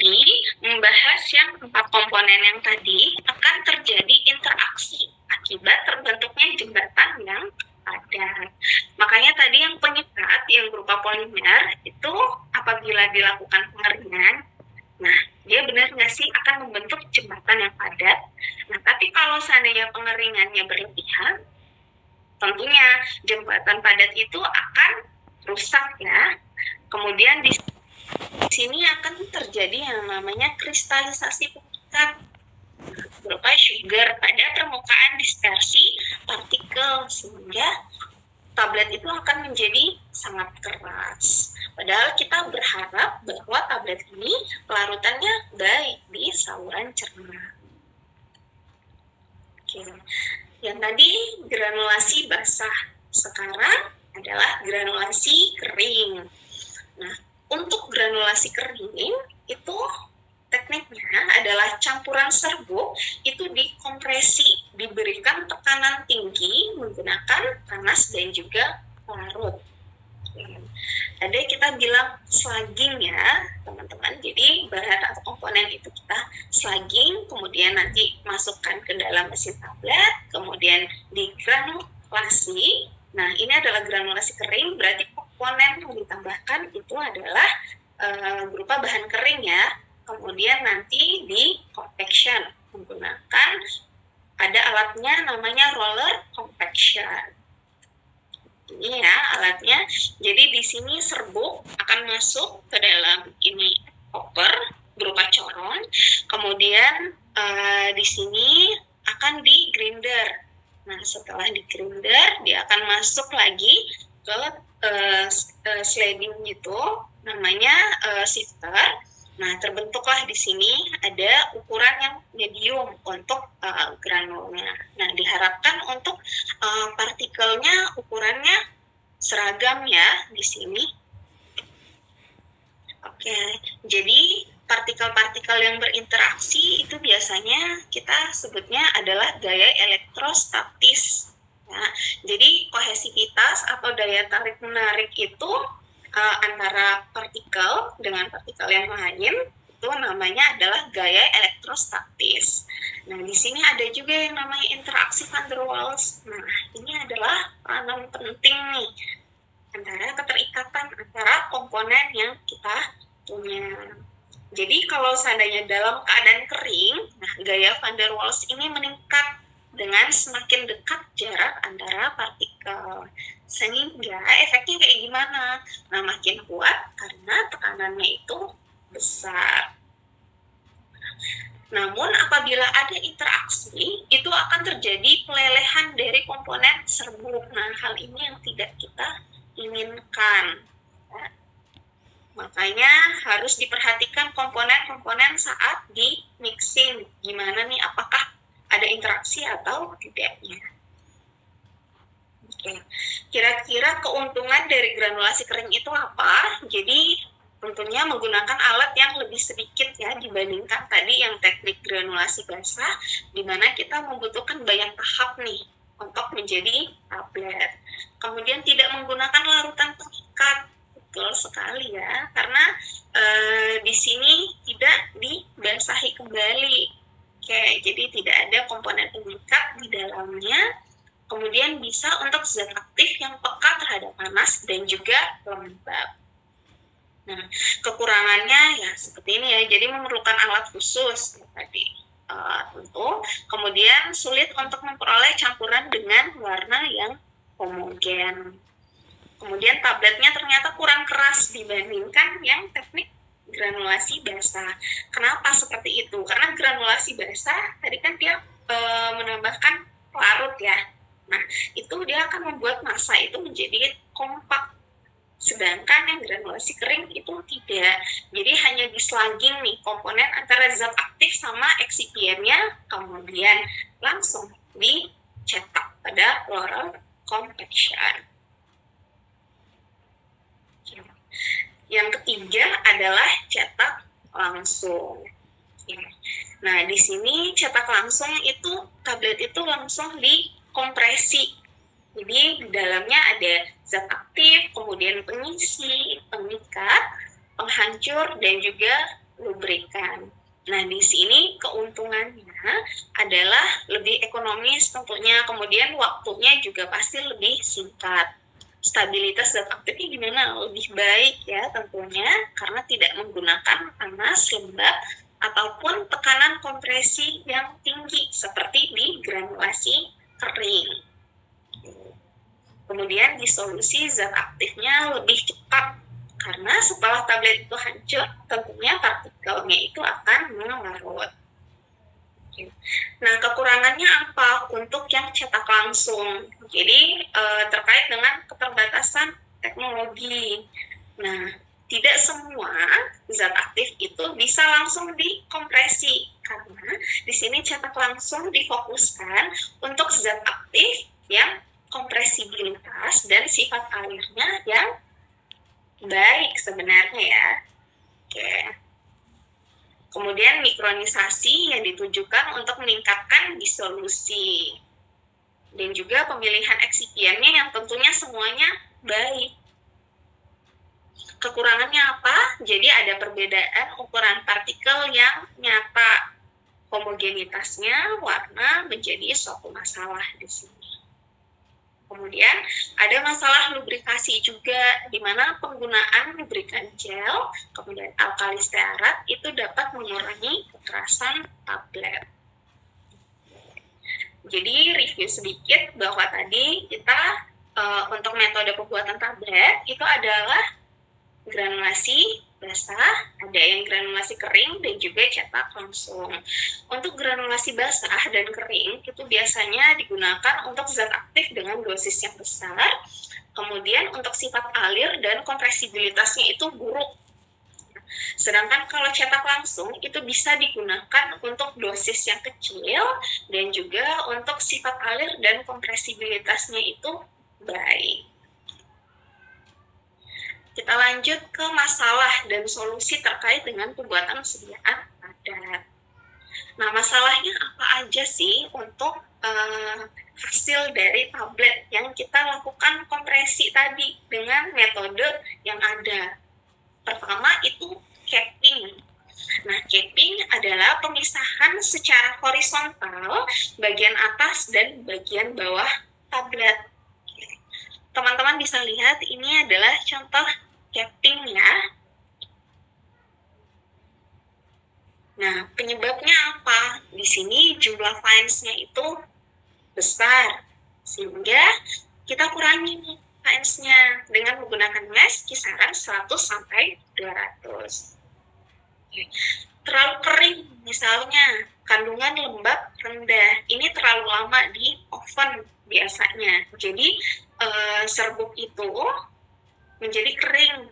Jadi, membahas yang 4 komponen yang tadi akan terjadi interaksi akibat terbentuknya jembatan yang padat. Makanya tadi yang penyekat yang berupa polimer itu apabila dilakukan pengeringan, nah dia benar nggak sih akan membentuk jembatan yang padat. Nah tapi kalau seandainya pengeringannya berlebihan, tentunya jembatan padat itu akan rusak ya. Kemudian di sini akan terjadi yang namanya kristalisasi pengikat berupa sugar pada permukaan dispersi partikel, sehingga tablet itu akan menjadi sangat keras. Padahal kita berharap bahwa tablet ini larutannya baik di saluran cerna. Oke. Yang tadi granulasi basah, sekarang adalah granulasi kering. Nah, untuk granulasi kering itu tekniknya adalah campuran serbuk itu dikompresi, diberikan tekanan tinggi menggunakan panas dan juga larut. Ada kita bilang slugging ya teman-teman, jadi bahan atau komponen itu kita slugging, kemudian nanti masukkan ke dalam mesin tablet, kemudian digranulasi. Nah ini adalah granulasi kering, berarti komponen yang ditambahkan itu adalah berupa bahan kering ya, kemudian nanti di compaction menggunakan ada alatnya namanya roller compaction. Ini ya alatnya. Jadi di sini serbuk akan masuk ke dalam ini koper berupa corong. Kemudian di sini akan di grinder. Nah setelah di grinder dia akan masuk lagi ke sliding gitu, namanya sifter. Nah terbentuklah di sini ada ukuran yang medium untuk granulnya. Nah diharapkan untuk partikelnya ukurannya seragam ya di sini. Oke, jadi partikel-partikel yang berinteraksi itu biasanya kita sebutnya adalah gaya elektrostatis. Ya, jadi kohesivitas atau daya tarik menarik itu antara partikel dengan partikel yang lain itu namanya adalah gaya elektrostatis. Nah, di sini ada juga yang namanya interaksi van der Waals. Nah, ini adalah peranan penting nih antara keterikatan antara komponen yang kita punya. Jadi kalau seandainya dalam keadaan kering, nah gaya van der Waals ini meningkat dengan semakin dekat jarak antara partikel. Sehingga efeknya kayak gimana? Nah, makin kuat karena tekanannya itu besar. Namun apabila ada interaksi, itu akan terjadi pelelehan dari komponen serbuk. Nah, hal ini yang tidak kita inginkan. Makanya harus diperhatikan komponen-komponen saat di mixing. Gimana nih, apakah ada interaksi atau tidaknya. Oke. Kira-kira keuntungan dari granulasi kering itu apa? Jadi tentunya menggunakan alat yang lebih sedikit ya dibandingkan tadi yang teknik granulasi basah, di mana kita membutuhkan banyak tahap nih untuk menjadi tablet. Kemudian tidak menggunakan larutan pengikat, betul sekali ya, karena di sini tidak dibasahi kembali. Oke, jadi tidak ada komponen pengikat di dalamnya. Kemudian bisa untuk zat aktif yang peka terhadap panas dan juga lembab. Nah, kekurangannya ya seperti ini ya. Jadi memerlukan alat khusus ya, tadi tentu. Kemudian sulit untuk memperoleh campuran dengan warna yang homogen. Kemudian tabletnya ternyata kurang keras dibandingkan yang teknik granulasi basah. Kenapa seperti itu? Karena granulasi basah tadi kan dia menambahkan larut ya. Nah, itu dia akan membuat massa itu menjadi kompak. Sedangkan yang granulasi kering itu tidak. Jadi hanya dislugging nih komponen antara zat aktif sama excipientnya, kemudian langsung dicetak pada roller compaction. Yang ketiga adalah cetak langsung. Nah, di sini cetak langsung itu tablet itu langsung dikompresi. Jadi di dalamnya ada zat aktif, kemudian pengisi, pengikat, penghancur, dan juga lubrikan. Nah, di sini keuntungannya adalah lebih ekonomis tentunya, kemudian waktunya juga pasti lebih singkat. Stabilitas zat aktifnya gimana? Lebih baik ya tentunya, karena tidak menggunakan panas, lembab, ataupun tekanan kompresi yang tinggi seperti di granulasi kering. Kemudian disolusi zat aktifnya lebih cepat, karena setelah tablet itu hancur, tentunya partikelnya itu akan melarut. Nah, kekurangannya apa untuk yang cetak langsung? Jadi, terkait dengan keterbatasan teknologi. Nah, tidak semua zat aktif itu bisa langsung dikompresi, karena di sini cetak langsung difokuskan untuk zat aktif yang kompresibilitas dan sifat alirnya yang baik sebenarnya ya. Oke. Kemudian mikronisasi yang ditujukan untuk meningkatkan disolusi. Dan juga pemilihan eksipiennya yang tentunya semuanya baik. Kekurangannya apa? Jadi ada perbedaan ukuran partikel yang nyata. Homogenitasnya, warna menjadi suatu masalah di sini. Kemudian ada masalah lubrikasi juga, di mana penggunaan lubrikan gel, kemudian alkali stearat itu dapat mengurangi kekerasan tablet. Jadi review sedikit bahwa tadi kita untuk metode pembuatan tablet itu adalah granulasi basah, ada yang granulasi kering, dan juga cetak langsung. Untuk granulasi basah dan kering itu biasanya digunakan untuk zat aktif dengan dosis yang besar, kemudian untuk sifat alir dan kompresibilitasnya itu buruk. Sedangkan kalau cetak langsung itu bisa digunakan untuk dosis yang kecil, dan juga untuk sifat alir dan kompresibilitasnya itu baik. Kita lanjut ke masalah dan solusi terkait dengan pembuatan sediaan padat. Nah, masalahnya apa aja sih untuk hasil dari tablet yang kita lakukan kompresi tadi dengan metode yang ada? Pertama itu capping. Nah, capping adalah pemisahan secara horizontal bagian atas dan bagian bawah tablet. Teman-teman bisa lihat ini adalah contoh capping ya. Nah, penyebabnya apa? Di sini jumlah fines-nya itu besar, sehingga kita kurangi fines-nya dengan menggunakan mesh kisaran 100 sampai 200. Terlalu kering misalnya, kandungan lembab rendah, ini terlalu lama di oven biasanya. Jadi serbuk itu menjadi kering.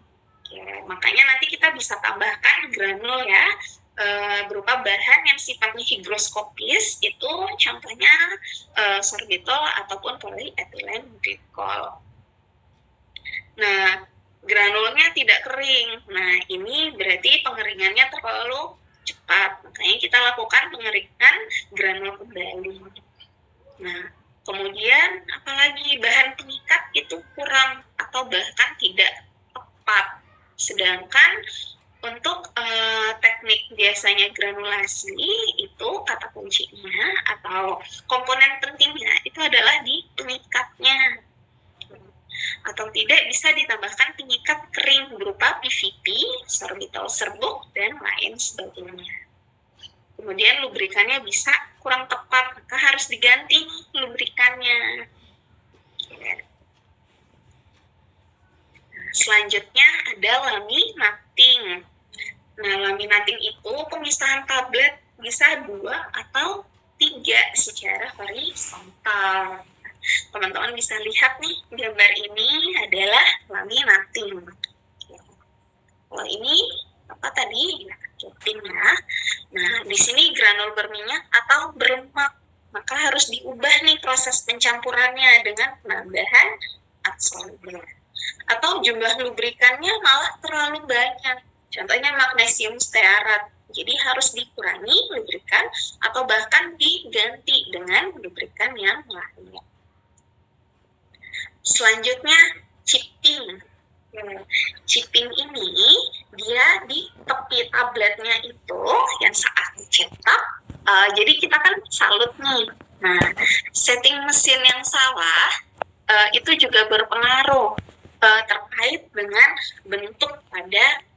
Ya, makanya nanti kita bisa tambahkan granul ya, berupa bahan yang sifatnya higroskopis, itu contohnya sorbitol ataupun polyethylene glycol. Nah, granulnya tidak kering. Nah, ini berarti pengeringannya terlalu cepat. Makanya kita lakukan pengeringan granul kembali. Nah, kemudian apalagi bahan pengikat itu kurang atau bahkan tidak tepat. Sedangkan untuk teknik biasanya granulasi itu kata kuncinya atau komponen pentingnya itu adalah di pengikatnya. Atau tidak bisa ditambahkan pengikat kering berupa PVP, sorbitol serbuk, dan lain sebagainya. Kemudian lubrikannya bisa kurang tepat, maka harus diganti lubrikannya. Selanjutnya ada laminating. Nah, laminating itu pemisahan tablet bisa 2 atau 3 secara horizontal. Teman-teman bisa lihat nih, gambar ini adalah laminating. Kalau ini apa tadi? Capping ya. Nah, di sini granul berminyak atau berlemak, maka harus diubah nih proses pencampurannya dengan penambahan adsorber. Atau jumlah lubrikannya malah terlalu banyak. Contohnya magnesium stearat. Jadi harus dikurangi lubrikan atau bahkan diganti dengan lubrikan yang lain. Selanjutnya chipping. Chipping ini dia di Tapi tabletnya itu yang saat dicetak, jadi kita kan salut nih. Nah, setting mesin yang salah itu juga berpengaruh terkait dengan bentuk pada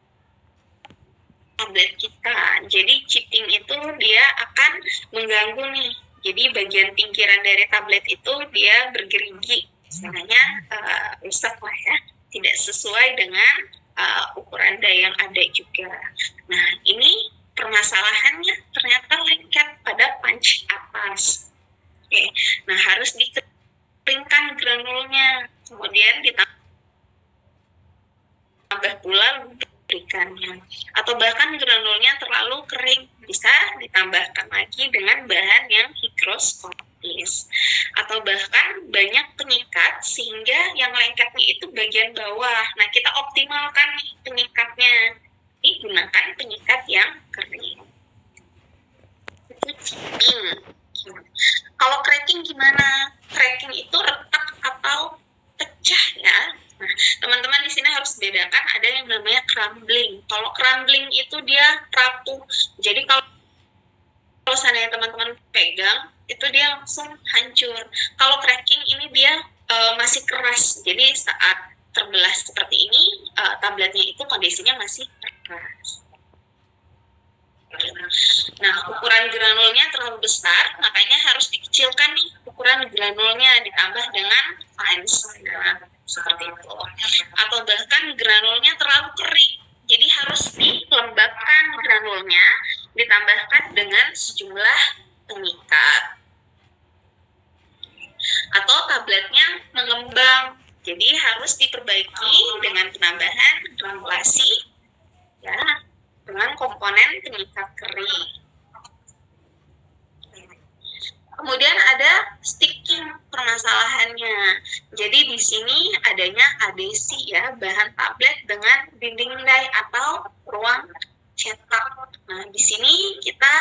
tablet kita. Jadi chipping itu dia akan mengganggu nih. Jadi bagian pinggiran dari tablet itu dia bergerigi, misalnya rusak lah ya, tidak sesuai dengan ukuran daya yang ada juga. Nah, ini permasalahannya ternyata lengket pada punch atas. Oke, nah harus dikeringkan granulnya, kemudian ditambah pula lubrikannya, atau bahkan granulnya terlalu kering, bisa ditambahkan lagi dengan bahan yang higroskopis, atau bahkan banyak penyikat sehingga yang lengketnya itu bagian bawah. Nah, kita optimalkan nih penyikatnya, digunakan penyikat yang kering. Itu chipping. Kalau cracking gimana? Cracking itu retak atau pecah ya. Nah, teman-teman di sini harus bedakan ada yang namanya crumbling. Kalau crumbling itu dia rapuh. Jadi kalau seandainya teman-teman pegang, itu dia langsung hancur. Kalau cracking ini dia masih keras. Jadi saat terbelah seperti ini, tabletnya itu kondisinya masih keras. Nah, ukuran granulnya terlalu besar, makanya harus dikecilkan nih ukuran granulnya, ditambah dengan fine sand seperti itu. Atau bahkan granulnya terlalu kering, jadi harus dilembabkan granulnya, ditambahkan dengan sejumlah pengikat. Atau tabletnya mengembang, jadi harus diperbaiki dengan penambahan granulasi ya, dengan komponen pengikat kering. Kemudian ada sticking permasalahannya. Jadi di sini adanya adhesi ya, bahan tablet dengan dinding dai atau ruang cetak. Nah, di sini kita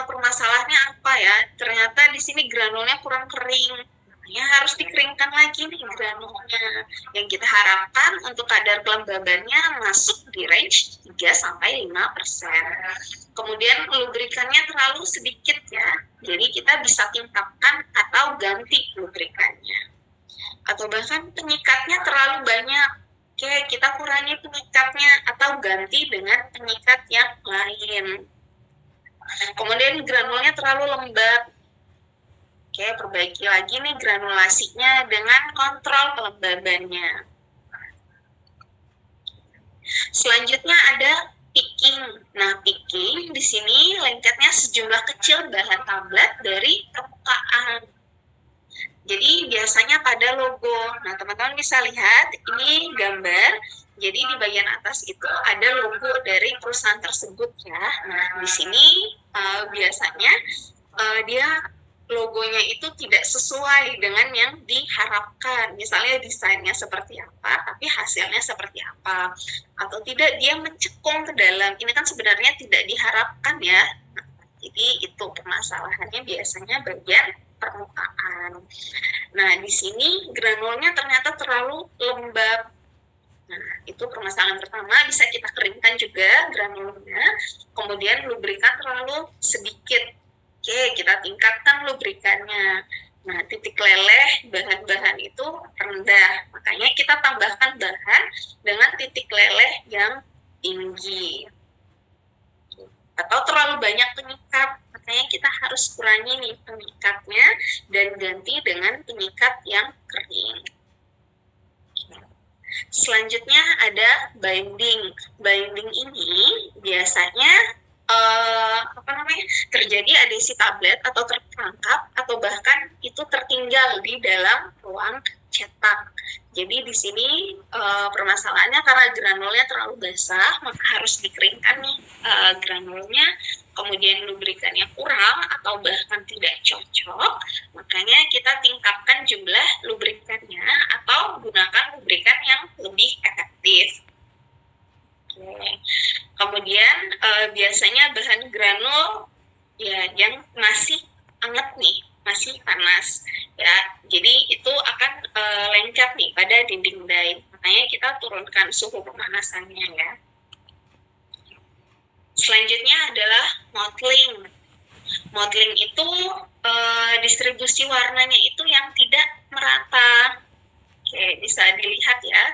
permasalahannya apa ya? Ternyata di sini granulnya kurang kering. Ya, harus dikeringkan lagi nih granulnya. Yang kita harapkan untuk kadar kelembabannya masuk di range 3-5%. Kemudian lubrikannya terlalu sedikit ya. Jadi kita bisa tingkatkan atau ganti lubrikannya. Atau bahkan penyikatnya terlalu banyak. Oke, kita kurangi penyikatnya atau ganti dengan penyikat yang lain. Kemudian granulnya terlalu lembab. Oke, perbaiki lagi nih granulasinya dengan kontrol kelembabannya. Selanjutnya ada picking. Nah, picking di sini lengketnya sejumlah kecil bahan tablet dari permukaan. Jadi biasanya pada logo. Nah, teman-teman bisa lihat ini gambar. Jadi di bagian atas itu ada logo dari perusahaan tersebut ya. Nah, di sini biasanya dia logonya itu tidak sesuai dengan yang diharapkan. Misalnya desainnya seperti apa, tapi hasilnya seperti apa. Atau tidak dia mencekung ke dalam. Ini kan sebenarnya tidak diharapkan ya. Nah, jadi itu permasalahannya biasanya bagian permukaan. Nah, di sini granulnya ternyata terlalu lembab. Nah, itu permasalahan pertama, bisa kita keringkan juga granulnya. Kemudian lubrikan terlalu sedikit. Oke, kita tingkatkan lubrikannya. Nah, titik leleh bahan-bahan itu rendah. Makanya kita tambahkan bahan dengan titik leleh yang tinggi. Atau terlalu banyak penyikat. Makanya kita harus kurangi nih pengikatnya dan ganti dengan penyikat yang kering. Selanjutnya ada binding. Binding ini biasanya terjadi adhesi tablet atau terperangkap atau bahkan itu tertinggal di dalam ruang cetak. Jadi di sini permasalahannya karena granulnya terlalu basah, maka harus dikeringkan nih granulnya. Kemudian lubrikannya kurang atau bahkan tidak cocok, makanya kita tingkatkan jumlah lubrikannya atau gunakan lubrikan yang lebih efektif. Oke. Kemudian biasanya bahan granul ya yang masih hangat nih, masih panas ya. Jadi itu akan lengket nih pada dinding dai. Makanya kita turunkan suhu pemanasannya ya. Selanjutnya adalah mottling. Mottling itu distribusi warnanya itu yang tidak merata. Oke, bisa dilihat ya.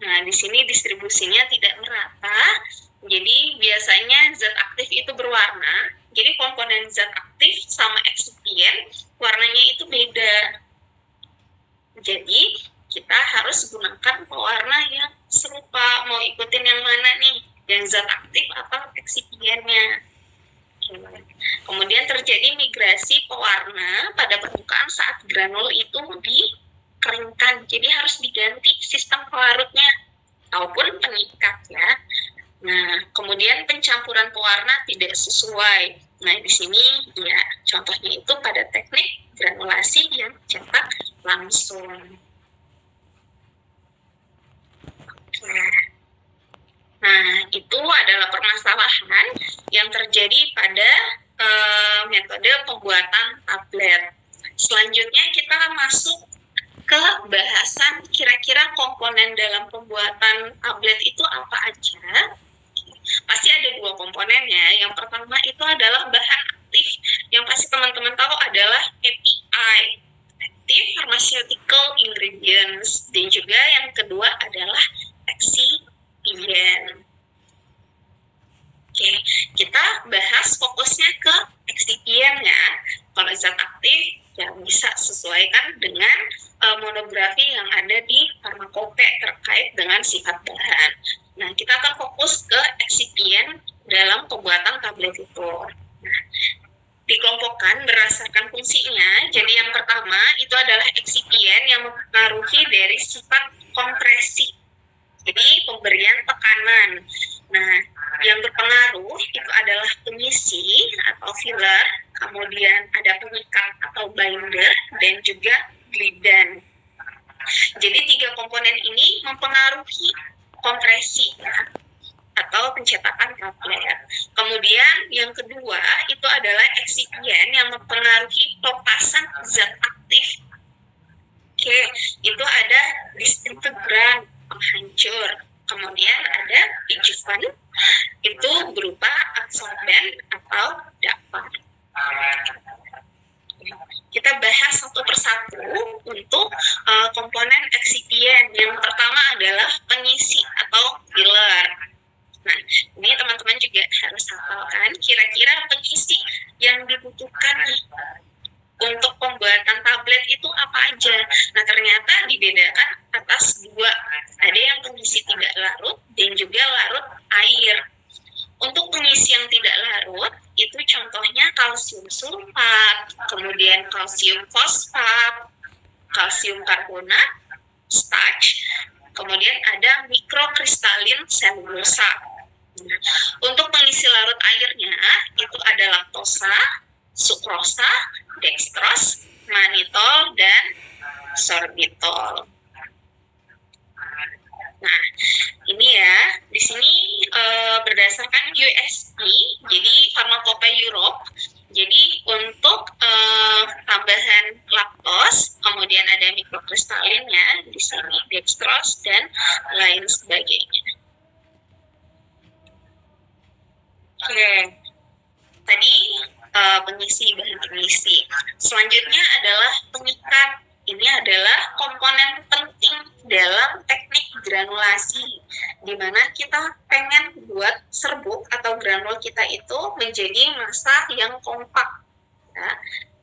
Nah, di sini distribusinya tidak merata. Jadi biasanya zat aktif itu berwarna. Jadi komponen zat aktif sama eksipien warnanya itu beda. Jadi kita harus gunakan pewarna yang serupa. Mau ikutin yang mana nih? Yang zat aktif atau eksipiennya. Kemudian terjadi migrasi pewarna pada permukaan saat granul itu dikeringkan. Jadi harus diganti sistem pelarutnya ataupun pengikat ya. Nah, kemudian pencampuran pewarna tidak sesuai. Nah, di sini ya contohnya itu pada teknik granulasi yang cetak langsung. Nah, itu adalah permasalahan yang terjadi pada metode pembuatan tablet. Selanjutnya kita masuk ke bahasan kira-kira komponen dalam pembuatan tablet itu apa aja. Pasti ada dua komponennya. Yang pertama itu adalah bahan aktif. Yang pasti teman-teman tahu adalah API, Active Pharmaceutical Ingredients. Dan juga yang kedua adalah eksipien. Oke, kita bahas fokusnya ke eksipien ya. Kalau zat aktif ya bisa sesuaikan dengan monografi yang ada di farmakope terkait dengan sifat bahan. Nah, kita akan fokus ke eksipien dalam pembuatan tablet itu. Nah, dikelompokkan berdasarkan fungsinya. Jadi yang pertama itu adalah eksipien yang mempengaruhi dari sifat kompresi. Jadi pemberian tekanan. Nah, yang berpengaruh itu adalah pengisi atau filler, kemudian ada pengikat atau binder, dan juga glidant. Jadi tiga komponen ini mempengaruhi kompresi ya, atau pencetakan tablet. Kemudian yang kedua itu adalah eksipien yang mempengaruhi pelepasan zat aktif. Oke, itu ada disintegran, penghancur. Kemudian ada adjuvant, itu berupa absorben atau dapat. Kita bahas satu persatu untuk komponen eksipien. Yang pertama adalah pengisi atau filler. Nah, ini teman-teman juga harus hafalkan kira-kira pengisi yang dibutuhkan untuk pembuatan tablet itu apa aja. Nah, ternyata dibedakan atas dua. Ada yang pengisi tidak larut dan juga larut air. Untuk pengisi yang tidak larut, itu contohnya kalsium sulfat, kemudian kalsium fosfat, kalsium karbonat, starch, kemudian ada mikrokristalin selulosa. Nah, untuk pengisi larut airnya, itu ada laktosa, sukrosa, dextrose, mannitol, dan sorbitol. Nah, ini ya, di sini berdasarkan USP, jadi Farmakope Europe, jadi untuk tambahan laktos, kemudian ada mikrokristalinnya, di sini dextrose, dan lain sebagainya. Oke, tadi pengisi, bahan pengisi. Selanjutnya adalah pengikat. Ini adalah komponen penting dalam teknik granulasi, di mana kita pengen buat serbuk atau granul kita itu menjadi massa yang kompak. Ya.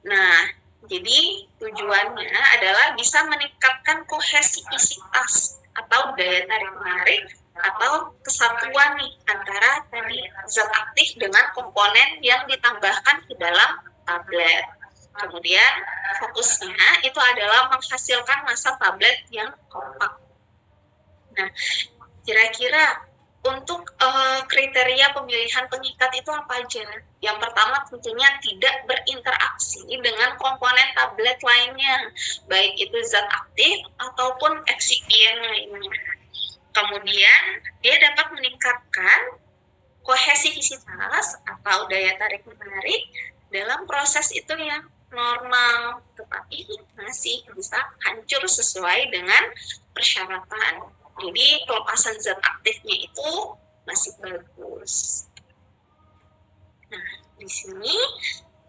Nah, jadi tujuannya adalah bisa meningkatkan kohesivitas atau daya tarik menarik atau kesatuan nih antara tadi zat aktif dengan komponen yang ditambahkan ke dalam tablet. Kemudian fokusnya itu adalah menghasilkan massa tablet yang kompak. Nah, kira-kira untuk kriteria pemilihan pengikat itu apa aja? Yang pertama tentunya tidak berinteraksi dengan komponen tablet lainnya, baik itu zat aktif ataupun eksipien lainnya. Kemudian dia dapat meningkatkan kohesivitas atau daya tarik menarik dalam proses itu yang normal, tetapi masih bisa hancur sesuai dengan persyaratan. Jadi pelepasan zat aktifnya itu masih bagus. Nah, di sini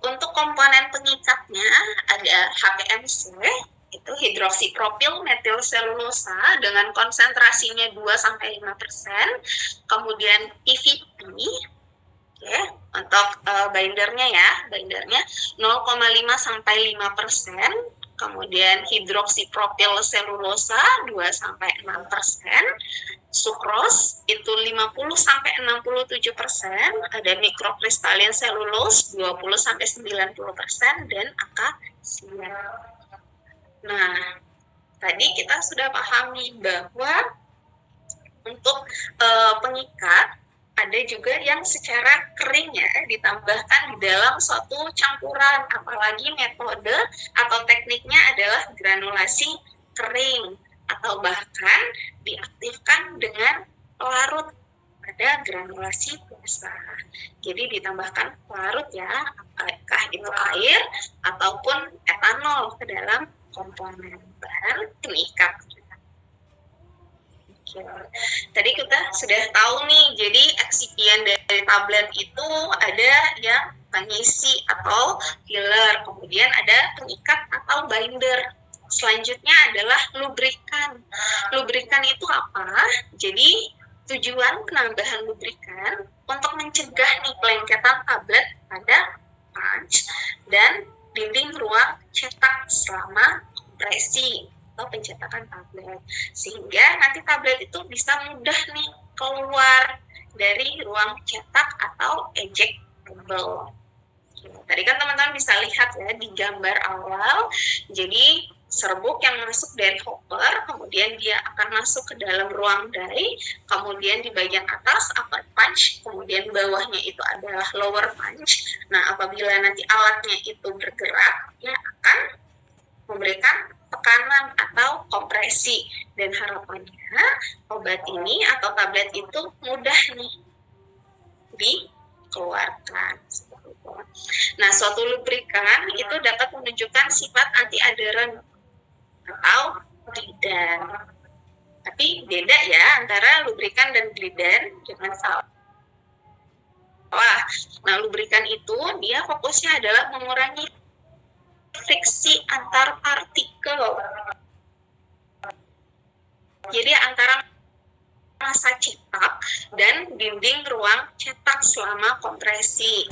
untuk komponen pengikatnya ada HPMC, itu hidroksipropil metil selulosa dengan konsentrasinya 2-5%, kemudian PVP, ya, untuk bindernya 0,5-5%, kemudian hidroksipropil selulosa 2-6%, sukros itu 50-67%, ada mikrokristalin selulose 20-90%, dan akasiat. Nah, tadi kita sudah pahami bahwa untuk pengikat ada juga yang secara kering ya, ditambahkan di dalam suatu campuran, apalagi metode atau tekniknya adalah granulasi kering atau bahkan diaktifkan dengan pelarut pada granulasi basah. Jadi ditambahkan pelarut ya, apakah itu air ataupun etanol ke dalam komponen bahan pengikat. Tadi kita sudah tahu nih, jadi eksipien dari tablet itu ada yang pengisi atau filler, kemudian ada pengikat atau binder. Selanjutnya adalah lubrikan. Lubrikan itu apa? Jadi tujuan penambahan lubrikan untuk mencegah nih pelengketan tablet pada punch dan dinding ruang cetak selama kompresi atau pencetakan tablet, sehingga nanti tablet itu bisa mudah nih keluar dari ruang cetak atau ejectable. Tadi kan teman-teman bisa lihat ya di gambar awal, jadi serbuk yang masuk dari hopper, kemudian dia akan masuk ke dalam ruang die, kemudian di bagian atas upper punch, kemudian bawahnya itu adalah lower punch. Nah, apabila nanti alatnya itu bergerak, dia akan memberikan tekanan atau kompresi, dan harapannya obat ini atau tablet itu mudah nih dikeluarkan. Nah, suatu lubrikan itu dapat menunjukkan sifat anti-adheran atau glidan. Tapi beda ya antara lubrikan dan glidan, jangan salah. Nah, lubrikan itu dia fokusnya adalah mengurangi friksi antar partikel. Jadi antara massa cetak dan dinding ruang cetak selama kompresi.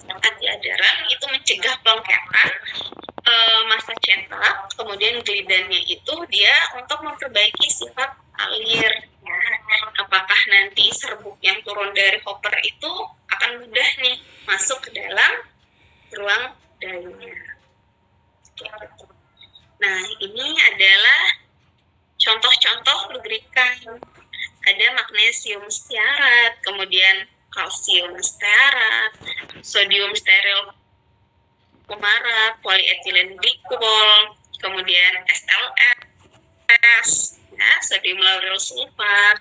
Anti-adheran itu mencegah pelengketan massa cetak, kemudian glidannya itu dia untuk memperbaiki sifat alir. Ya. Apakah nanti serbuk yang turun dari hopper itu akan mudah nih masuk ke dalam ruang die-nya. Nah, ini adalah contoh-contoh lubrikan. Ada magnesium stearat, kemudian kalsium stearat, sodium steril fumarat, polyethylene glikol, kemudian SLS, ya, sodium lauryl sulfat,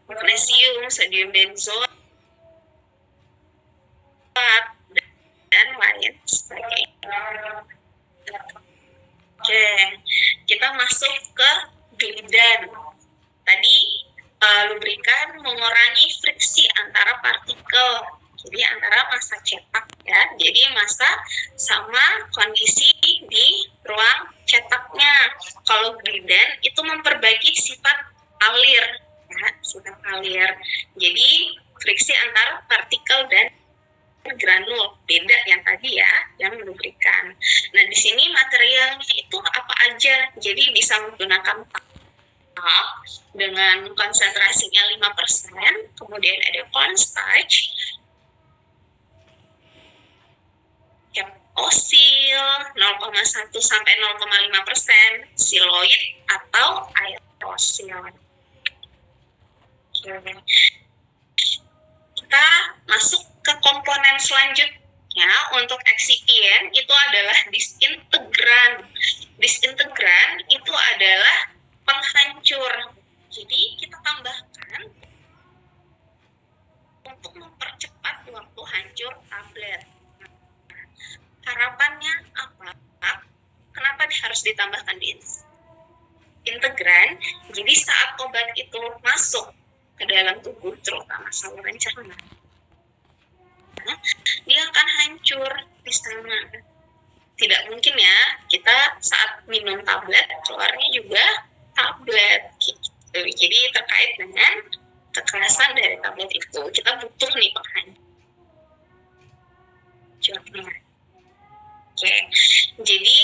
magnesium, sodium benzoat, dan lain sebagainya. Oke, kita masuk ke glidan. Tadi lubrikan mengurangi friksi antara partikel, jadi antara massa cetak ya. Jadi massa sama kondisi di ruang cetaknya. Kalau glidan itu memperbaiki sifat alir, ya, sifat alir. Jadi friksi antara partikel dan granul, beda yang tadi ya, yang lubrikan. Nah, di sini materialnya itu apa aja? Jadi bisa menggunakan talc dengan konsentrasinya 5%, kemudian ada cornstarch, osil 0,1-0,5%, siloid atau aerosil. Kita masuk ke komponen selanjutnya. Untuk eksipien itu adalah disintegran. Disintegran itu adalah penghancur. Jadi kita tambahkan untuk mempercepat waktu hancur tablet. Harapannya apa? Kenapa harus ditambahkan disintegran? Jadi saat obat itu masuk ke dalam tubuh, terutama saluran cerna, dia akan hancur di sana. Tidak mungkin ya kita saat minum tablet keluarnya juga tablet gitu. Jadi terkait dengan kekerasan dari tablet itu kita butuh nih penghancurnya. Oke, jadi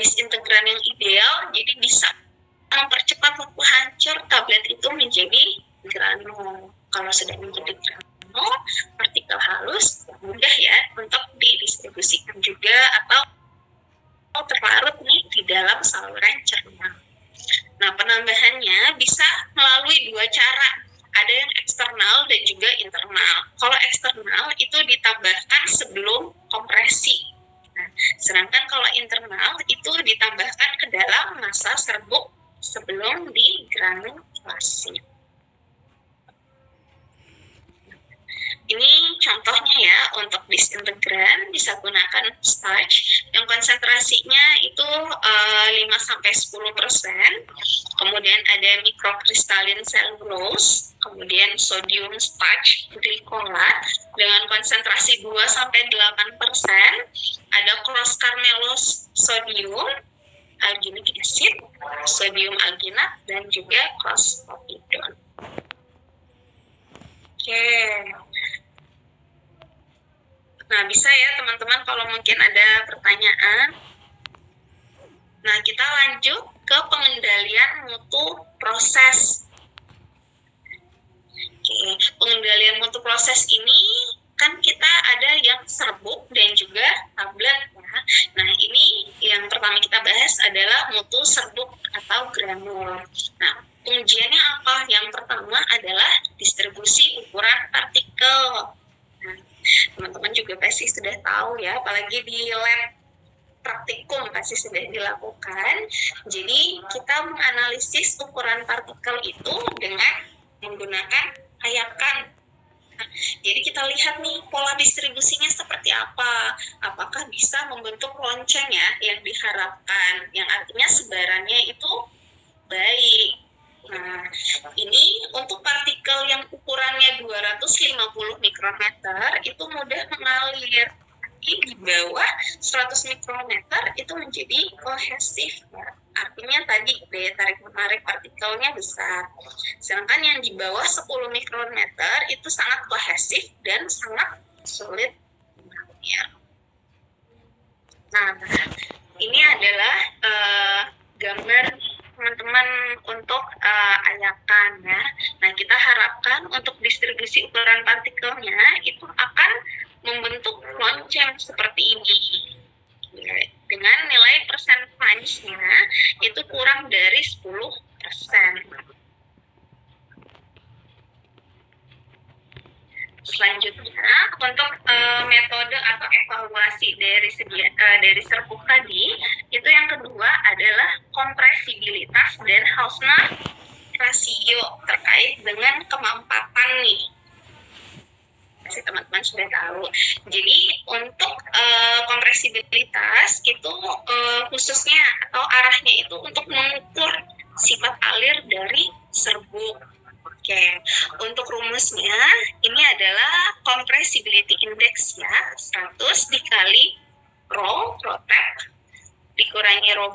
disintegran yang ideal jadi bisa mempercepat waktu hancur tablet itu menjadi granul. Kalau sudah menjadi granul, partikel halus mudah ya untuk didistribusikan juga atau terlarut nih di dalam saluran cerna. Nah, penambahannya bisa melalui dua cara. Ada yang eksternal dan juga internal. Kalau eksternal itu ditambahkan sebelum kompresi. Nah, sedangkan kalau internal itu ditambahkan ke dalam massa serbuk sebelum digranulasi. Ini contohnya ya, untuk disintegran bisa gunakan starch yang konsentrasinya itu 5-10%. Kemudian ada mikrokristalin selulose, kemudian sodium starch glikolat dengan konsentrasi 2-8%. Ada cross carmelose sodium, alginic acid, sodium alginat, dan juga clospopidon. Oke. Nah, bisa ya teman-teman kalau mungkin ada pertanyaan. Nah, kita lanjut ke pengendalian mutu proses. Oke, pengendalian mutu proses ini kan kita ada yang serbuk dan juga tablet ya. Nah, ini yang pertama kita bahas adalah mutu serbuk atau granul. Nah, pengujiannya apa? Yang pertama adalah distribusi ukuran partikel. Nah, teman-teman juga pasti sudah tahu ya, apalagi di lab praktikum pasti sudah dilakukan. Jadi kita menganalisis ukuran partikel itu dengan menggunakan ayakan. Nah, jadi kita lihat nih pola distribusinya seperti apa. Apakah bisa membentuk lonceng ya yang diharapkan, yang artinya sebarannya itu baik. Nah, ini untuk partikel yang ukurannya 250 mikrometer itu mudah mengalir. Tapi di bawah 100 mikrometer itu menjadi kohesif. Ya. Artinya tadi daya tarik-menarik partikelnya besar. Sedangkan yang di bawah 10 mikrometer itu sangat kohesif dan sangat sulit mengalir. Nah, ini adalah gambar teman-teman untuk ayakan ya. Nah, kita harapkan untuk distribusi ukuran partikelnya itu akan membentuk lonceng seperti ini. Dengan nilai persen punch-nya itu kurang dari 10%. Selanjutnya, untuk metode atau evaluasi dari serbuk tadi, itu yang kedua adalah kompresibilitas dan Hausner rasio terkait dengan kemampatan nih. Pasti teman-teman sudah tahu. Jadi untuk kompresibilitas itu khususnya atau arahnya itu untuk mengukur sifat alir dari serbuk. Oke, untuk rumusnya ini adalah compressibility index ya, 100 dikali rho tap dikurangi rho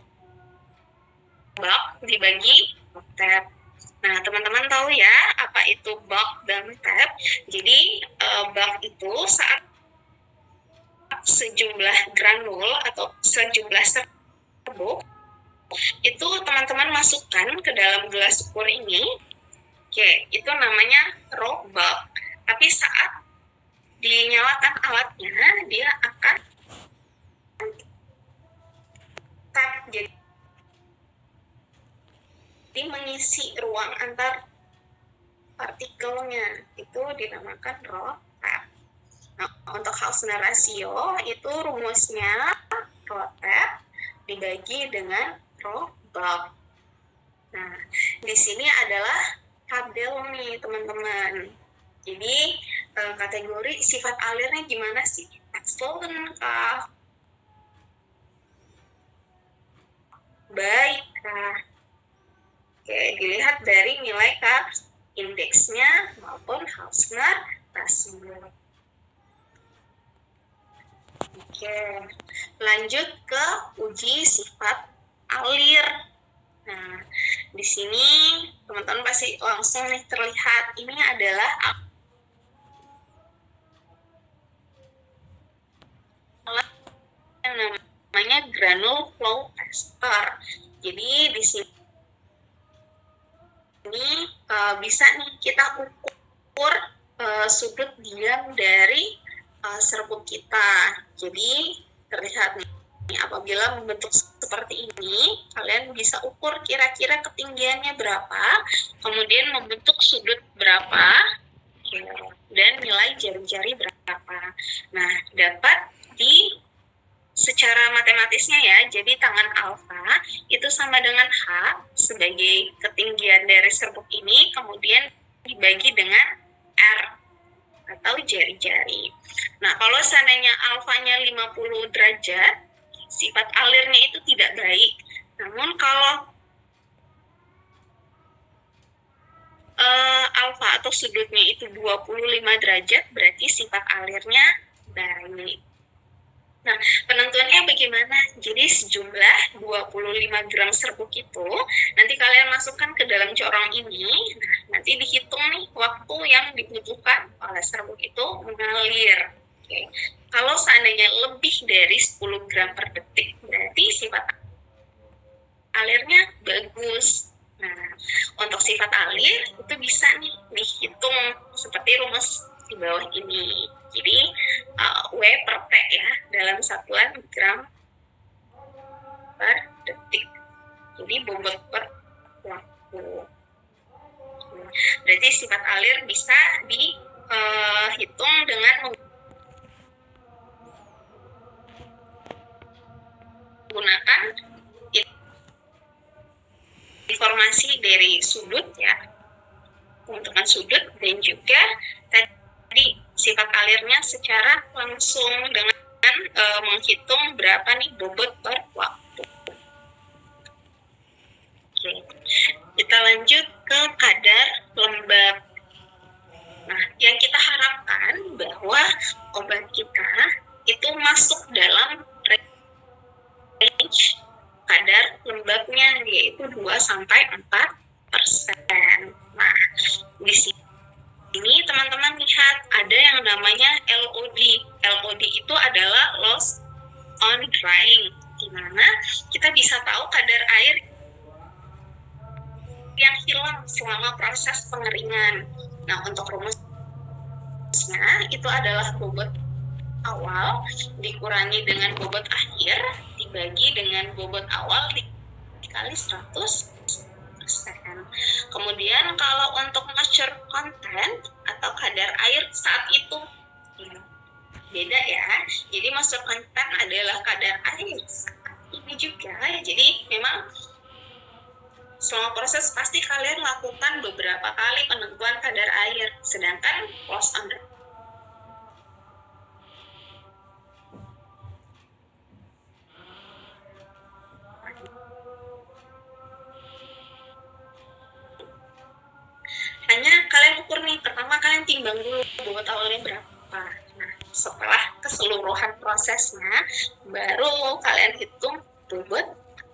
bulk dibagi tap. Nah, teman-teman tahu ya apa itu bulk dan tap. Jadi bulk itu saat sejumlah granul atau sejumlah serbuk itu teman-teman masukkan ke dalam gelas ukur ini. Oke, itu namanya raw bulk. Tapi saat dinyalakan alatnya, dia akan tap, jadi mengisi ruang antar partikelnya. Itu dinamakan raw tap. Nah, untuk Hausner rasio itu rumusnya raw tap dibagi dengan raw bulk. Nah, di sini adalah tabel nih teman-teman. Jadi kategori sifat alirnya gimana sih? Excellent kah? Baik kah? Oke, dilihat dari nilai indeksnya maupun Hausner rasio. Oke, lanjut ke uji sifat alir. Nah, di sini teman-teman pasti langsung nih terlihat ini adalah alat yang namanya granule flow tester. Jadi di sini bisa nih kita ukur sudut diam dari serbuk kita. Jadi terlihat nih, apabila membentuk seperti ini, kalian bisa ukur kira-kira ketinggiannya berapa, kemudian membentuk sudut berapa, dan nilai jari-jari berapa. Nah, dapat secara matematisnya ya, jadi tangan alfa itu sama dengan H sebagai ketinggian dari serbuk ini, kemudian dibagi dengan R atau jari-jari. Nah, kalau seandainya alfanya 50 derajat, sifat alirnya itu tidak baik. Namun kalau alfa atau sudutnya itu 25 derajat, berarti sifat alirnya baik. Nah, penentuannya bagaimana? Jadi sejumlah 25 gram serbuk itu nanti kalian masukkan ke dalam corong ini. Nah, nanti dihitung nih waktu yang dibutuhkan oleh serbuk itu mengalir. Oke. Kalau seandainya lebih dari 10 gram per detik, berarti sifat alirnya bagus. Nah, untuk sifat alir itu bisa nih dihitung seperti rumus di bawah ini. Jadi W per T ya, dalam satuan gram per detik. Jadi bobot per waktu. Berarti sifat alir bisa dihitung dengan menggunakan informasi dari sudut ya, pembentukan sudut, dan juga tadi sifat alirnya secara langsung dengan menghitung berapa nih bobot per waktu. Oke, kita lanjut ke kadar lembab. Nah, yang kita harapkan bahwa obat kita itu masuk dalam range kadar lembabnya, yaitu 2-4%. Nah, di sini teman-teman lihat ada yang namanya LOD. LOD itu adalah loss on drying, di mana kita bisa tahu kadar air yang hilang selama proses pengeringan. Nah, untuk rumusnya itu adalah bobot awal dikurangi dengan bobot akhir dibagi dengan bobot awal dikali 100%. Kemudian kalau untuk moisture content atau kadar air saat itu beda ya. Jadi moisture content adalah kadar air saat ini juga. Jadi memang selama proses pasti kalian lakukan beberapa kali penentuan kadar air. Sedangkan loss on drying hanya kalian ukur nih, pertama kalian timbang dulu bobot awalnya berapa. Nah, setelah keseluruhan prosesnya baru kalian hitung bobot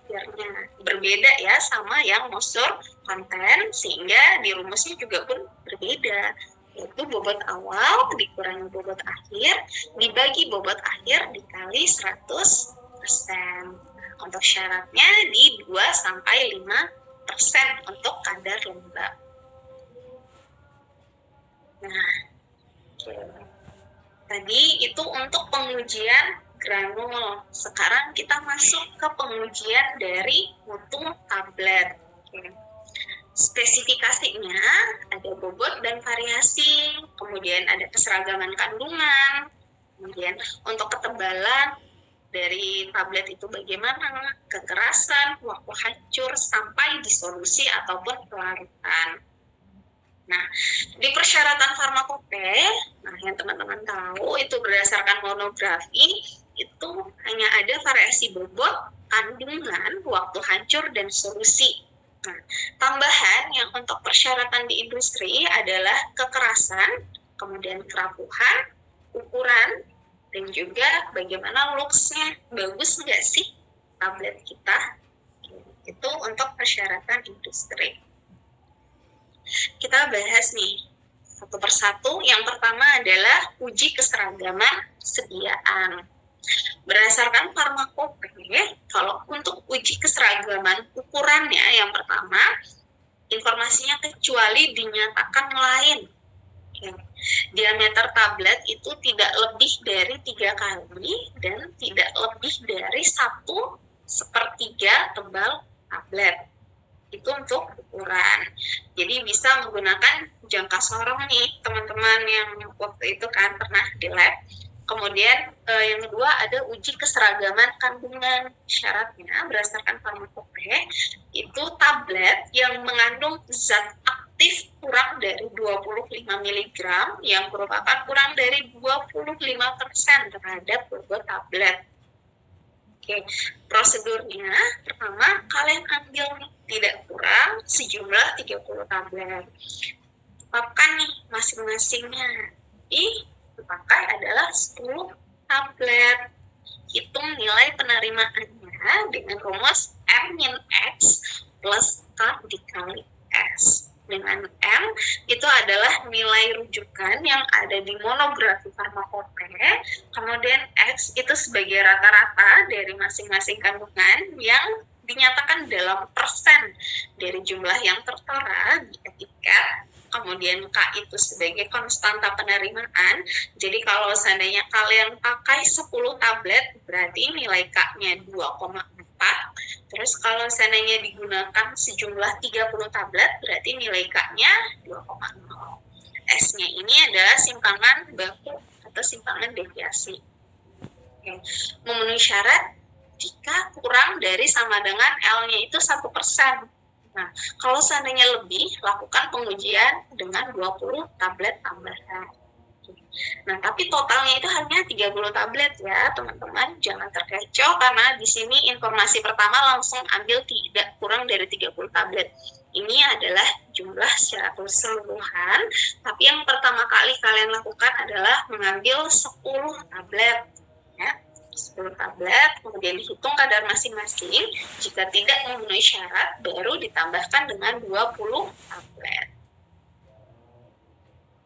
akhirnya. Berbeda ya sama yang moisture content, sehingga di rumusnya juga pun berbeda, yaitu bobot awal dikurangi bobot akhir dibagi bobot akhir dikali 100%. Untuk syaratnya di 2-5% untuk kadar lembab. Nah, tadi itu untuk pengujian granul. Sekarang kita masuk ke pengujian dari mutu tablet. Spesifikasinya ada bobot dan variasi, kemudian ada keseragaman kandungan, kemudian untuk ketebalan dari tablet itu bagaimana, kekerasan, waktu hancur sampai disolusi ataupun pelarutan. Nah, di persyaratan farmakope, nah yang teman-teman tahu itu berdasarkan monografi, itu hanya ada variasi bobot, kandungan, waktu hancur, dan solusi. Nah, tambahan yang untuk persyaratan di industri adalah kekerasan, kemudian kerapuhan, ukuran, dan juga bagaimana looks-nya, bagus nggak sih tablet kita. Itu untuk persyaratan industri. Kita bahas nih satu persatu. Yang pertama adalah uji keseragaman sediaan. Berdasarkan Pharmacope, kalau untuk uji keseragaman ukurannya yang pertama, informasinya kecuali dinyatakan lain. Diameter tablet itu tidak lebih dari 3 kali dan tidak lebih dari 1/3 tebal tablet. Itu untuk ukuran. Jadi bisa menggunakan jangka sorong nih teman-teman yang waktu itu kan pernah di lab. Kemudian yang kedua ada uji keseragaman kandungan. Syaratnya berdasarkan Pharmacope itu tablet yang mengandung zat aktif kurang dari 25 mg yang merupakan kurang dari 25% terhadap bobot tablet. Oke, prosedurnya pertama kalian ambil tidak kurang sejumlah 30 tablet. Tetapkan nih masing-masingnya. Dipakai adalah 10 tablet. Hitung nilai penerimaannya dengan rumus M-X plus K dikali S. Dengan M itu adalah nilai rujukan yang ada di monografi Pharmacope, kemudian X itu sebagai rata-rata dari masing-masing kandungan yang dinyatakan dalam persen dari jumlah yang tertera di etiket. Kemudian K itu sebagai konstanta penerimaan. Jadi kalau seandainya kalian pakai 10 tablet, berarti nilai K-nya 2,4. Terus kalau seandainya digunakan sejumlah 30 tablet, berarti nilai K-nya 2,0. S-nya ini adalah simpangan baku atau simpangan deviasi. Oke. Memenuhi syarat jika kurang dari sama dengan L-nya itu 1%. Nah, kalau seandainya lebih, lakukan pengujian dengan 20 tablet tambahan. Nah, tapi totalnya itu hanya 30 tablet ya, teman-teman. Jangan terkecoh karena di sini informasi pertama langsung ambil tidak kurang dari 30 tablet. Ini adalah jumlah secara keseluruhan, tapi yang pertama kali kalian lakukan adalah mengambil 10 tablet. Ya. 10 tablet, kemudian dihitung kadar masing-masing. Jika tidak memenuhi syarat, baru ditambahkan dengan 20 tablet.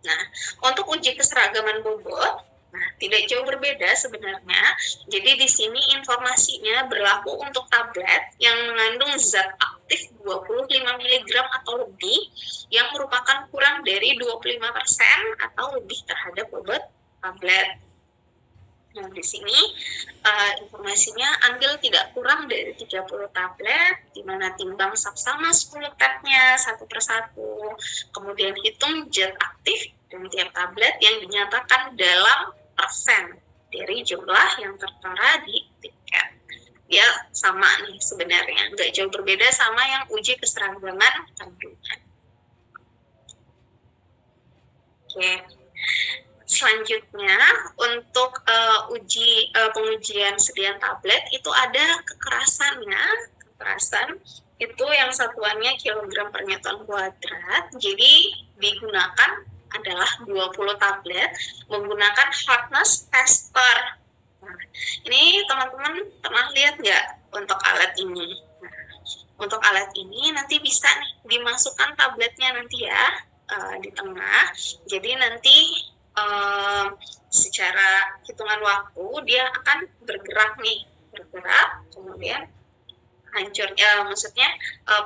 Nah, untuk uji keseragaman bobot, tidak jauh berbeda sebenarnya. Jadi di sini informasinya berlaku untuk tablet yang mengandung zat aktif 25 mg atau lebih, yang merupakan kurang dari 25% atau lebih terhadap bobot tablet. Nah, di sini informasinya ambil tidak kurang dari 30 tablet, di mana timbang saksama 10 tabnya satu persatu. Kemudian hitung zat aktif dan tiap tablet yang dinyatakan dalam persen dari jumlah yang tertera di tiket. Dia sama nih sebenarnya, nggak jauh berbeda sama yang uji keseragaman kandungan. Oke. Selanjutnya untuk pengujian sediaan tablet itu ada kekerasannya. Kekerasan itu yang satuannya kilogram per meter kuadrat. Jadi digunakan adalah 20 tablet menggunakan hardness tester. Nah, ini teman-teman pernah lihat nggak untuk alat ini? Nah, untuk alat ini nanti bisa nih dimasukkan tabletnya nanti ya di tengah. Jadi nanti secara hitungan waktu dia akan bergerak, kemudian hancur maksudnya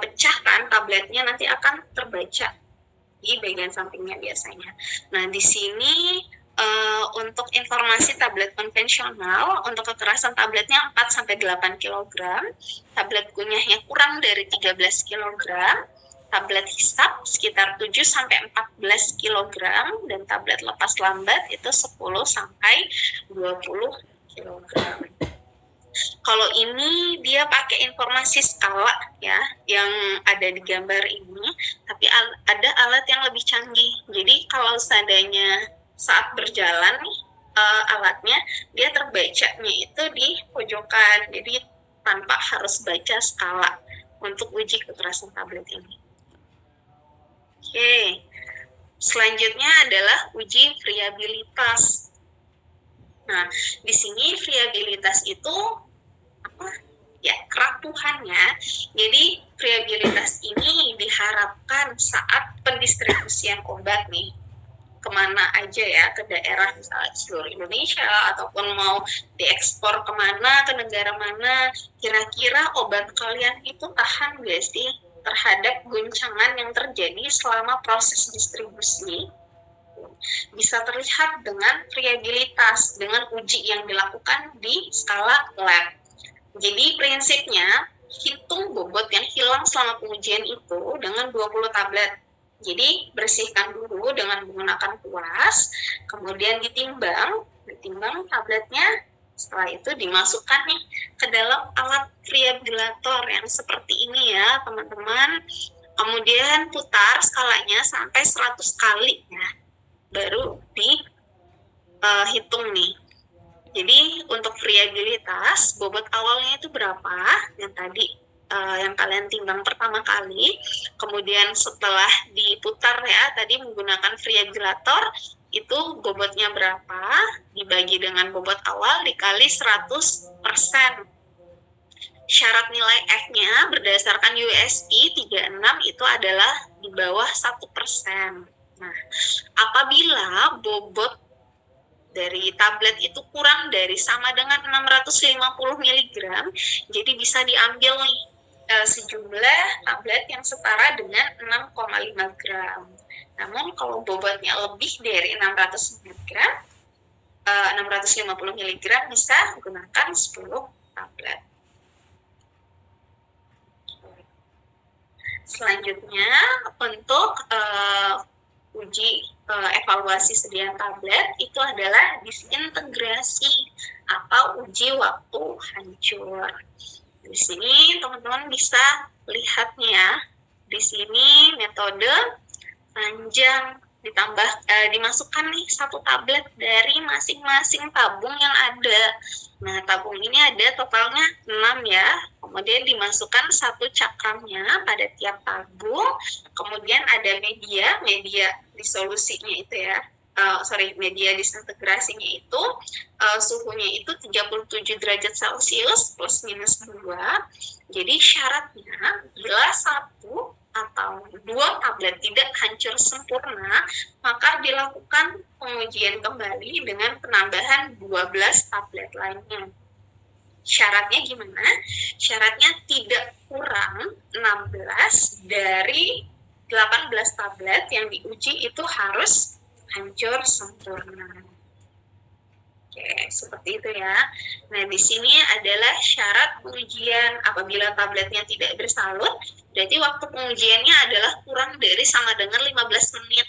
pecah kan tabletnya, nanti akan terbaca di bagian sampingnya biasanya. Nah, di sini untuk informasi tablet konvensional, untuk kekerasan tabletnya 4-8 kg, tablet kunyahnya kurang dari 13 kg, tablet hisap sekitar 7-14 kg, dan tablet lepas lambat itu 10-20 kg. Kalau ini dia pakai informasi skala ya, yang ada di gambar ini, tapi ada alat yang lebih canggih. Jadi kalau seandainya saat berjalan nih alatnya, dia terbacanya itu di pojokan, jadi tanpa harus baca skala. untuk uji kekerasan tablet ini. Oke, selanjutnya adalah uji friabilitas. Nah, di sini friabilitas itu apa? Ya, kerapuhannya. Jadi friabilitas ini diharapkan saat pendistribusian obat nih, kemana aja ya, ke daerah misalnya seluruh Indonesia, ataupun mau diekspor kemana, ke negara mana, kira-kira obat kalian itu tahan gak sih terhadap guncangan yang terjadi selama proses distribusi? Bisa terlihat dengan friabilitas, dengan uji yang dilakukan di skala lab. Jadi prinsipnya, hitung bobot yang hilang selama pengujian itu dengan 20 tablet. Jadi bersihkan dulu dengan menggunakan kuas, kemudian ditimbang tabletnya, setelah itu dimasukkan nih ke dalam alat friabilator yang seperti ini ya teman-teman. Kemudian putar skalanya sampai 100 kali ya, baru dihitung nih. Jadi untuk friabilitas, bobot awalnya itu berapa yang tadi yang kalian timbang pertama kali, kemudian setelah diputar ya tadi menggunakan friabilator, itu bobotnya berapa, dibagi dengan bobot awal dikali 100%. Syarat nilai F-nya berdasarkan USP 36 itu adalah di bawah 1%. Nah, apabila bobot dari tablet itu kurang dari sama dengan 650 mg, jadi bisa diambil nih sejumlah tablet yang setara dengan 6,5 gram. Namun kalau bobotnya lebih dari 650 mg bisa gunakan 10 tablet. Selanjutnya untuk uji evaluasi sediaan tablet itu adalah disintegrasi atau uji waktu hancur. Di sini teman-teman bisa lihat nih ya, di sini metode panjang ditambah dimasukkan nih satu tablet dari masing-masing tabung yang ada. Nah, tabung ini ada totalnya 6 ya. Kemudian dimasukkan satu cakramnya pada tiap tabung. Kemudian ada media disolusinya itu ya. Media disintegrasinya itu suhunya itu 37 derajat Celcius plus minus 2. Jadi syaratnya bila satu atau 2 tablet tidak hancur sempurna, maka dilakukan pengujian kembali dengan penambahan 12 tablet lainnya. Syaratnya gimana? Syaratnya tidak kurang 16 dari 18 tablet yang diuji itu harus hancur sempurna. Oke, seperti itu ya. Nah, di sini adalah syarat pengujian apabila tabletnya tidak bersalut, berarti waktu pengujiannya adalah kurang dari sama dengan 15 menit.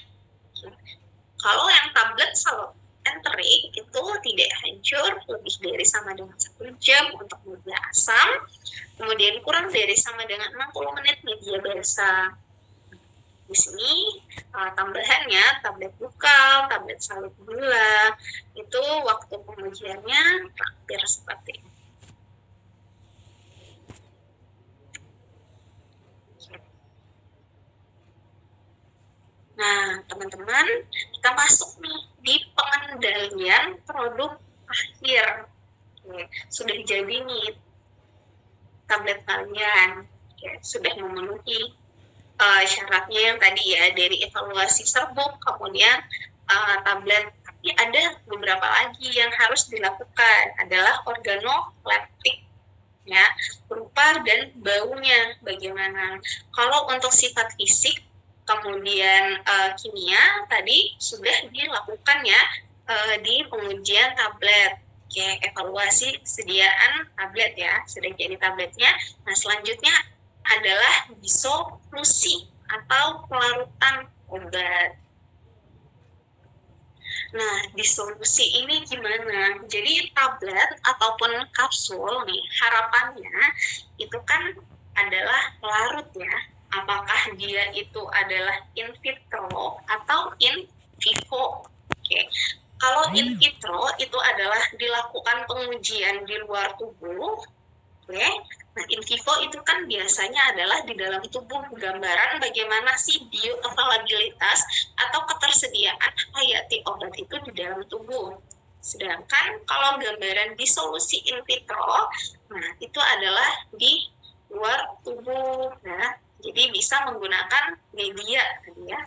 Kalau yang tablet salut enterik itu tidak hancur lebih dari sama dengan 1 jam untuk media asam, kemudian kurang dari sama dengan 60 menit media basah. Di sini tambahannya tablet bukal, tablet salut gula, itu waktu pengujiannya hampir seperti ini. Nah, teman-teman, kita masuk nih di pengendalian produk akhir. Oke, sudah jadi nih tablet kalian, sudah memenuhi syaratnya yang tadi ya, dari evaluasi serbuk, kemudian tablet. Tapi ada beberapa lagi yang harus dilakukan, adalah organoleptik ya, rupa dan baunya bagaimana. Kalau untuk sifat fisik kemudian kimia tadi sudah dilakukan ya di pengujian tablet. Oke, evaluasi kesediaan tablet ya, sudah jadi tabletnya. Nah, selanjutnya adalah disolusi atau pelarutan obat. Nah, disolusi ini gimana? Jadi tablet ataupun kapsul nih, harapannya itu kan adalah larut ya. Apakah dia itu adalah in vitro atau in vivo? Oke. Kalau in vitro itu adalah dilakukan pengujian di luar tubuh. Oke. Nah, in vivo foto itu kan biasanya adalah di dalam tubuh, gambaran bagaimana sih bioavailabilitas atau ketersediaan hayati obat itu di dalam tubuh. Sedangkan kalau gambaran di solusi in vitro, nah itu adalah di luar tubuh. Nah, jadi bisa menggunakan media ya,